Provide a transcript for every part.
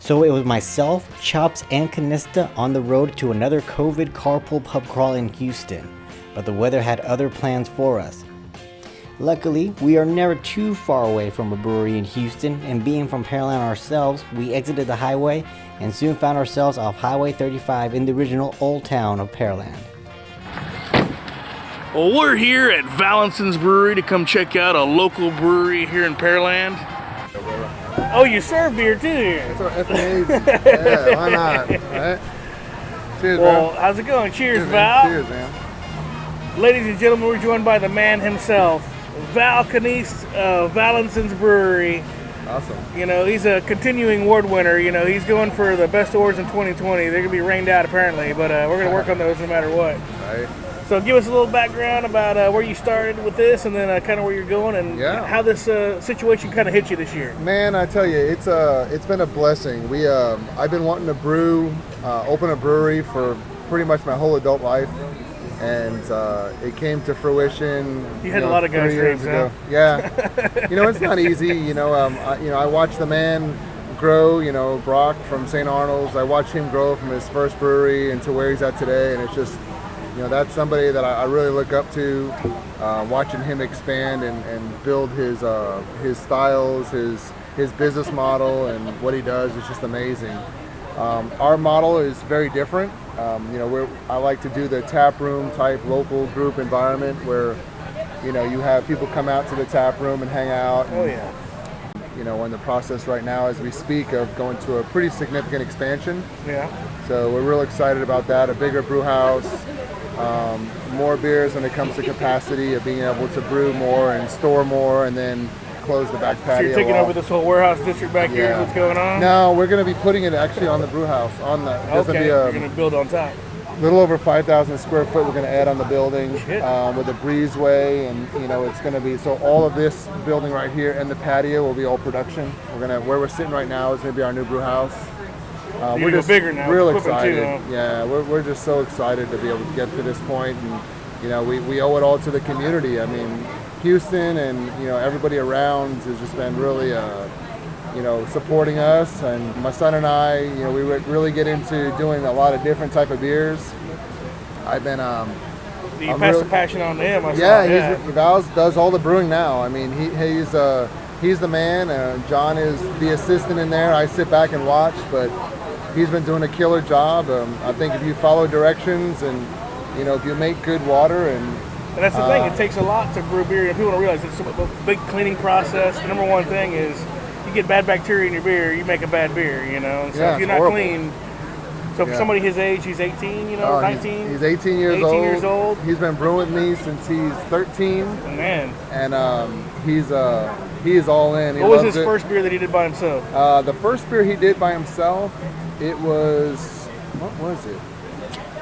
So it was myself, Chops, and Kuaniste on the road to another Covid Carpool Pubcrawl in Houston, but the weather had other plans for us. Luckily, we are never too far away from a brewery in Houston, and being from Pearland ourselves, we exited the highway and soon found ourselves off Highway 35 in the original Old Town of Pearland. Well, we're here at Vallenson's Brewery to come check out a local brewery here in Pearland. Oh, you serve beer too here? That's what FNA. Yeah, why not? Right? Cheers, well, man. how's it going? Cheers, Val. Cheers, man. Ladies and gentlemen, we're joined by the man himself, Val Kuaniste of Vallenson's Brewery. Awesome. You know, he's a continuing award winner. You know, he's going for the best awards in 2020. They're going to be rained out apparently, but we're going to work on those no matter what. Right. So give us a little background about where you started with this, and then kind of where you're going, and how this situation kind of hit you this year. Man, I tell you, it's been a blessing. I've been wanting to open a brewery for pretty much my whole adult life, and it came to fruition. You had a lot of guys' dreams, huh? Yeah, it's not easy. I watched the man grow. Brock from St. Arnold's. I watched him grow from his first brewery into where he's at today, and it's just. That's somebody that I really look up to, watching him expand and build his styles, his business model, and what he does is just amazing. Our model is very different. I like to do the tap room type local group environment where, you have people come out to the tap room and hang out. And, we're in the process right now as we speak of going to a pretty significant expansion. Yeah. So we're real excited about that, a bigger brew house. More beers when it comes to capacity of being able to brew more and store more and then close the back patio. So you're taking over this whole warehouse district back here is what's going on? No, we're going to be putting it actually on the brew house. Okay, you're going to build on top. A little over 5,000 square foot we're going to add on the building with a breezeway, and it's going to be, so all of this building right here and the patio will be all production. Where we're sitting right now is going to be our new brew house. We're just bigger now. Real excited. Too, huh? Yeah, we're just so excited to be able to get to this point, and we owe it all to the community. I mean, Houston and everybody around has just been really supporting us, and my son and I, we really get into doing a lot of different type of beers. I've been you pass the passion on to him. Val does all the brewing now. I mean, he's the man. John is the assistant in there. I sit back and watch, but he's been doing a killer job. I think if you follow directions and if you make good water and that's the thing. It takes a lot to brew beer. People don't realize it's a big cleaning process. The number one thing is you get bad bacteria in your beer, you make a bad beer. So if you're not clean. So for somebody his age, he's 18, 19? He's 18 years old. He's been brewing with me since he's 13. Man. And he is all in. What was his first beer that he did by himself? The first beer he did by himself, it was, what was it?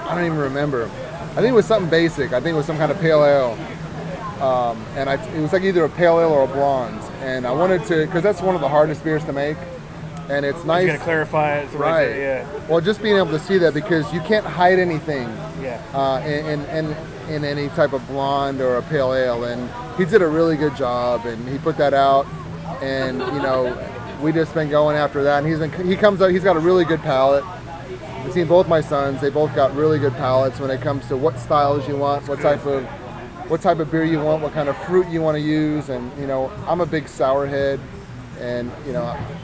I don't even remember. I think it was something basic. I think it was some kind of pale ale. It was like either a pale ale or a blonde. And I wanted to, because that's one of the hardest beers to make. And it's nice. You're gonna clarify it, right? Yeah. Well, just being able to see that, because you can't hide anything. Yeah. In any type of blonde or a pale ale, and he did a really good job, and he put that out, and we just been going after that. And he comes out. He's got a really good palate. I've seen both my sons. They both got really good palates when it comes to what styles you want, what type of beer you want, what kind of fruit you want to use, and I'm a big sour head. And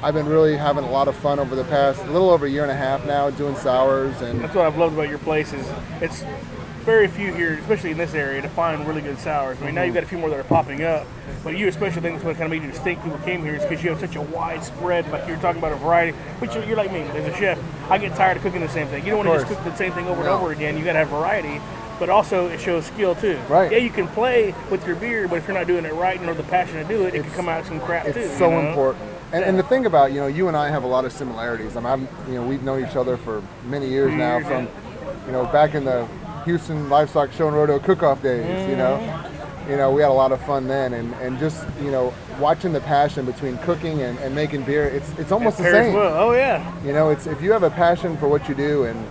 I've been really having a lot of fun over the past little over a year and a half now doing sours. And that's what I've loved about your place is it's very few here, especially in this area, to find really good sours. I mean, now you've got a few more that are popping up, but you especially think that's what kind of made you distinct. People came here is because you have such a wide spread, like you're talking about a variety. But you're like me, as a chef, I get tired of cooking the same thing. You don't want to just cook the same thing over and over again. You got to have variety. But also it shows skill too. Right. Yeah, you can play with your beer, but if you're not doing it right and or the passion to do it, it can come out some crap too. It's so important. And the thing about, you and I have a lot of similarities. I mean, we've known each other for many years now, from, back in the Houston Livestock Show and Rodeo Cook-Off days, we had a lot of fun then, and just, watching the passion between cooking and making beer, it's almost the same. Well. Oh yeah. It's, if you have a passion for what you do, and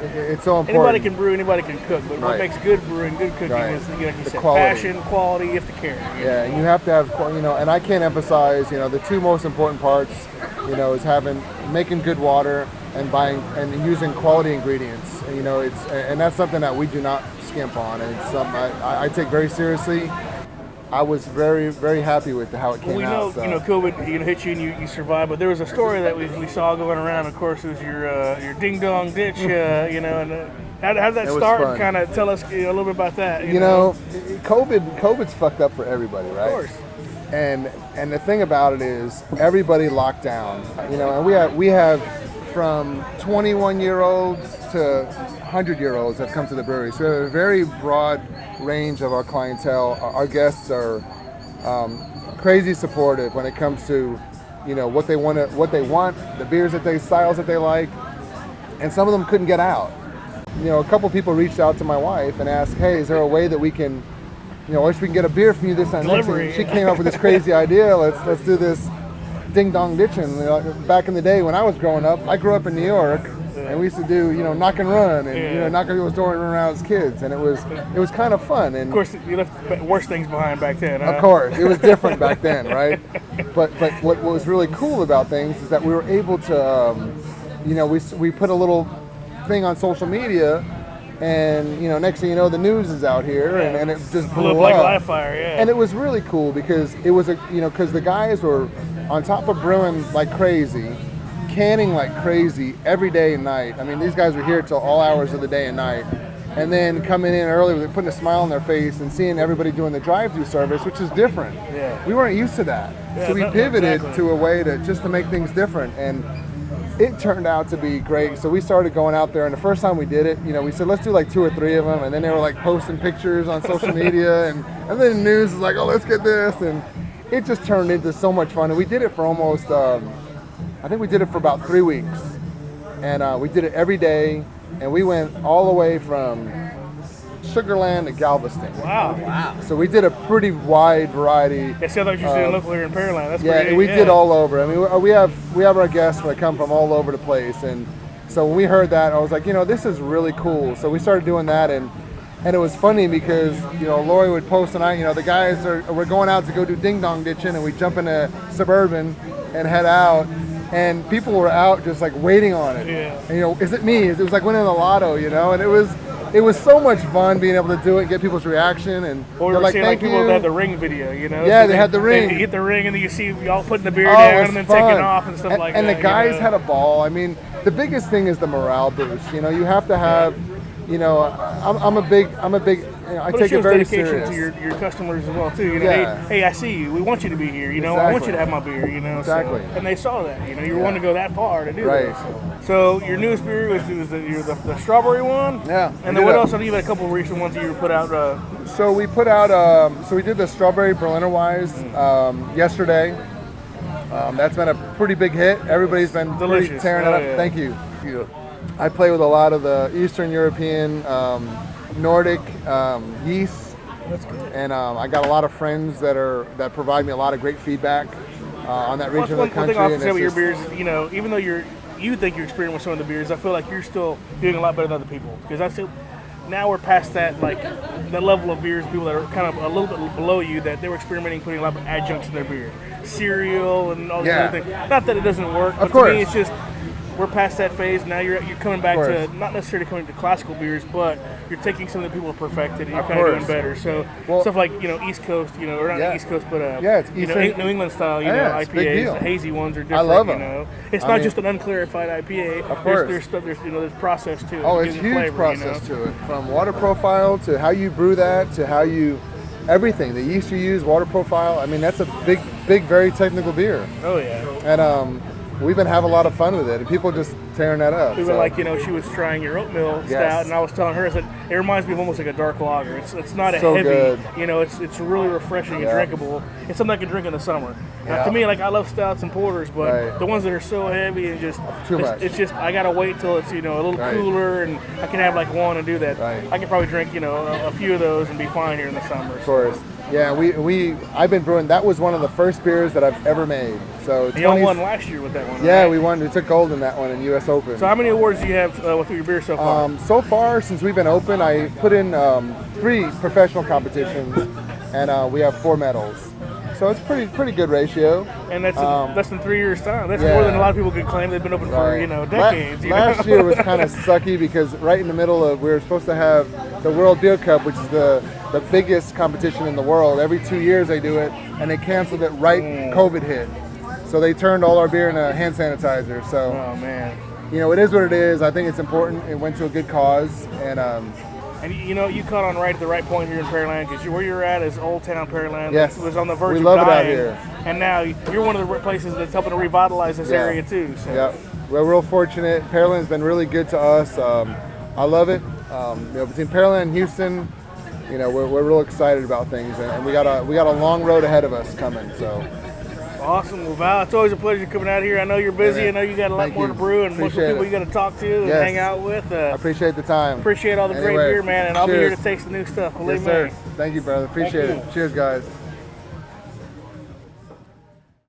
it's so important. Anybody can brew, anybody can cook, but what Right. makes good brewing, good cooking Right. is, like you The said, quality. passion, quality. You have to care. Yeah, and you have to have, and I can't emphasize, the two most important parts, is making good water and buying and using quality ingredients. And that's something that we do not skimp on, and it's something I take very seriously. I was very, very happy with how it came We out. know, COVID, hit you and you survived, but there was a story that we saw going around. Of course, it was your ding dong ditch, and how did that It was start? fun. Kind of tell us a little bit about that. COVID's fucked up for everybody, right? Of course. And the thing about it is everybody locked down, and we have from 21-year-olds to 100-year-olds have come to the brewery. So we have a very broad range of our clientele. Our guests are crazy supportive when it comes to, what they want, the beers styles that they like, and some of them couldn't get out. A couple people reached out to my wife and asked, "Hey, is there a way that we can, I wish we can get a beer from you this time." Delivery. She came up with this crazy idea. Let's do this ding dong ditching. Back in the day when I was growing up, I grew up in New York, and we used to do knock and run and knocking people's door and run around as kids, and it was kind of fun. And Of course, you left worse things behind back then. Huh? of course, it was different back then, right? But what was really cool about things is that we were able to, we put a little thing on social media, and next thing you know, the news is out here, and it just blew Blew up like live fire, yeah. And it was really cool because it was because the guys were on top of brewing like crazy, canning like crazy every day and night. I mean, these guys were here till all hours of the day and night, and then coming in early with putting a smile on their face and seeing everybody doing the drive-through service, which is different. Yeah. We weren't used to that, Yeah, so we no, pivoted exactly. to a way to make things different, and it turned out to be great. So we started going out there, and the first time we did it, we said let's do like 2 or 3 of them, and then they were like posting pictures on social media, and then the news was like, oh, let's get this, and it just turned into so much fun. And we did it for almost, I think we did it for about 3 weeks, and we did it every day, and we went all the way from Sugarland to Galveston. Wow. So we did a pretty wide variety. Yeah, see, I thought you were doing local here in Pearland. That's Yeah, pretty, we did all over. I mean, we have our guests that come from all over the place, and so when we heard that, I was like, this is really cool. So we started doing that, and it was funny because Lori would post tonight. The guys we're going out to go do ding dong ditching, and we jump in a Suburban and head out, and people were out just like waiting on it. Yeah. And, is it me? It was like winning the lotto, and it was so much fun being able to do it and get people's reaction, and Or we they're were like, seeing thank like people you. that had the ring video, Yeah, So they had the ring. They hit the ring, and then you see y'all putting the beer Oh, it down was and then fun. taking off and stuff like that. And the guys had a ball. I mean, the biggest thing is the morale boost. You have to have, I'm a big, I But take it it shows very dedication serious. to your customers as well too. Yeah. Hey, I see you. We want you to be here. I want you to have my beer. Exactly. So, and they saw that. You were wanting to go that far to do Right. this. So your newest beer was the strawberry one. Yeah. And then what else? I think you had a couple of recent ones that you put out. So we put out, so we did the strawberry Berliner Weiss yesterday. That's been a pretty big hit. Everybody's been pretty Delicious. tearing it up. Yeah. Thank you. I play with a lot of the Eastern European, Nordic yeast. That's good. And I got a lot of friends that provide me a lot of great feedback on that region of the One country. thing I often and say it's with your just- beers is, even though you think you're experiencing with some of the beers, I feel like you're still doing a lot better than other people. Because I feel now we're past that level of beers, people that are kind of a little bit below you, that they were experimenting, putting a lot of adjuncts in their beer, cereal and all these Yeah. other things. Not that it doesn't work, but course. to me it's just we're past that phase. Now you're coming back Of to course. not necessarily coming to classical beers, but you're taking some of the people who are perfected and you're Of kind of doing course. better. So Well- stuff like East Coast, or not Yeah. East Coast, but Yeah, it's Eastern- New England style, Yeah, it's a big IPAs, deal. the hazy ones are different. love 'em. It's I not mean- just an unclarified IPA. Of course. There's stuff. There's process to it. Oh, to it's give it huge flavor, process to it. From water profile to how you brew that to how you, everything. The yeast you use, water profile. I mean, that's a big, very technical beer. Oh yeah. And we've been having a lot of fun with it, and people just tearing that up. Even so. like she was trying your oatmeal Yes. stout, and I was telling her, I said it reminds me of almost like a dark lager. It's not a So heavy, good. it's really refreshing and Yeah. drinkable. It's something I can drink in the summer. Yeah. To me, I love stouts and porters, but Right. the ones that are so heavy and just Too it's, much. it's just I gotta wait till it's a little Right. cooler, and I can have one and do that. Right. I can probably drink a few of those and be fine here in the summer. Of course. Yeah, I've been brewing. That was one of the first beers that I've ever made. So And y'all won last year with that one. Yeah, right? we won. We took gold in that one in U.S. Open. So how many awards do you have with your beer so far? So far, since we've been open, I put in 3 professional competitions, and we have 4 medals. So it's pretty good ratio. And that's less than 3 years' time. That's yeah. more than a lot of people could claim. They've been open for decades. Last year was kind of sucky because right in the middle of, we were supposed to have the World Beer Cup, which is the biggest competition in the world. Every 2 years they do it, and they canceled it right when COVID hit. So they turned all our beer into hand sanitizer. So, oh man, it is what it is. I think it's important. It went to a good cause, and you caught on right at the right point here in Pearland, because where you're at is Old Town Pearland. Yes, it was on the verge we of love dying, it out here. And now you're one of the places that's helping to revitalize this area too. So. Yeah, we're real fortunate. Pearland's been really good to us. I love it. Between Pearland and Houston, we're real excited about things, and we got a long road ahead of us coming. So. Awesome. Well, Val, it's always a pleasure coming out here. I know you're busy. Yeah. I know you got a lot more to brew, and most of the people you got to talk to and hang out with. I appreciate the time. Appreciate all the great beer, man, and I'll be here to taste the new stuff. Believe yes, sir. me. Thank you, brother. Appreciate it. Cheers, guys.